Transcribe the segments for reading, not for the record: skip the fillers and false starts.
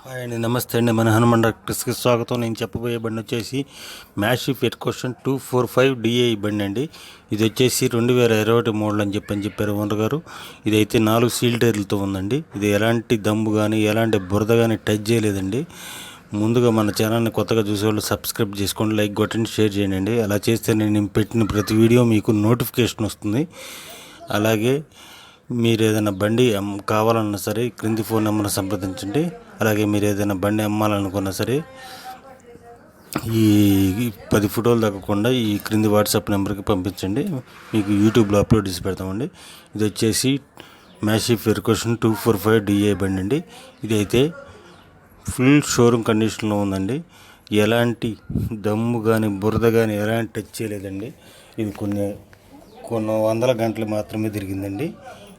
Hi అండి, నమస్తే అండి. మన హనుమాన్ డాక్టర్స్కి స్వాగతం. నేను చెప్పబోయే బండి వచ్చేసి మ్యాషిఫ్ ఎర్కోషన్ 245 డిఐ బండి అండి. ఇది వచ్చేసి 2021 మోడల్ అని చెప్పారు ఓనర్ గారు. ఇదైతే 4 సీల్ టైర్లతో ఉందండి. ఇది ఎలాంటి దమ్ము కానీ ఎలాంటి బురద కానీ టచ్ చేయలేదండి. ముందుగా మన ఛానల్ని కొత్తగా చూసేవాళ్ళు సబ్స్క్రైబ్ చేసుకోండి, లైక్ కొట్టండి, షేర్ చేయండి. అలా చేస్తే నేను పెట్టిన ప్రతి వీడియో మీకు నోటిఫికేషన్ వస్తుంది. అలాగే మీరు ఏదైనా బండి కావాలన్నా సరే క్రింది ఫోన్ నెంబర్ని సంప్రదించండి. అలాగే మీరు ఏదైనా బండి అమ్మాలనుకున్నా సరే ఈ 10 ఫోటోలు తగ్గకుండా ఈ క్రింది వాట్సాప్ నెంబర్కి పంపించండి. మీకు యూట్యూబ్లో అప్లోడ్ చేసి పెడతామండి. ఇది వచ్చేసి మ్యాషిఫ్ ఎర్కోషన్ 245 డిఏ బండి అండి. ఇదైతే ఫుల్ షోరూమ్ కండిషన్లో ఉందండి. ఎలాంటి దమ్ము కానీ బురద కానీ ఎలాంటి టచ్ చేయలేదండి. ఇది కొన్ని వందల గంటలు మాత్రమే తిరిగిందండి.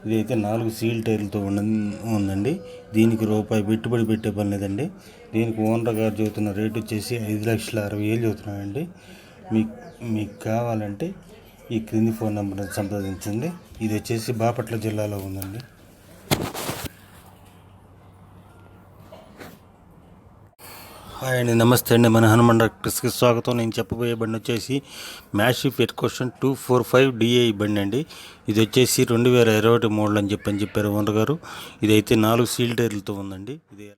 ఇదైతే 4 సీల్ టైర్లతో ఉందండి. దీనికి రూపాయి పెట్టుబడి పెట్టే పని లేదండి. దీనికి ఓనర్ గారు చెబుతున్న రేటు వచ్చేసి 5,60,000 చెబుతున్నానండి. మీకు కావాలంటే ఈ క్రింది ఫోన్ నెంబర్ని సంప్రదించండి. ఇది వచ్చేసి బాపట్ల జిల్లాలో ఉందండి. హాయ్ అండి, నమస్తే అండి. మన హనుమాన్ డాక్టర్స్కి స్వాగతం. నేను చెప్పబోయే బండి వచ్చేసి మ్యాషిఫ్ ఎర్కోషన్ 245 డిఐ బండి అండి. ఇది వచ్చేసి 2021 మోడల్ అని చెప్పారు ఓనర్ గారు. ఇదైతే 4 సీల్ టైర్లతో ఉందండి. ఇది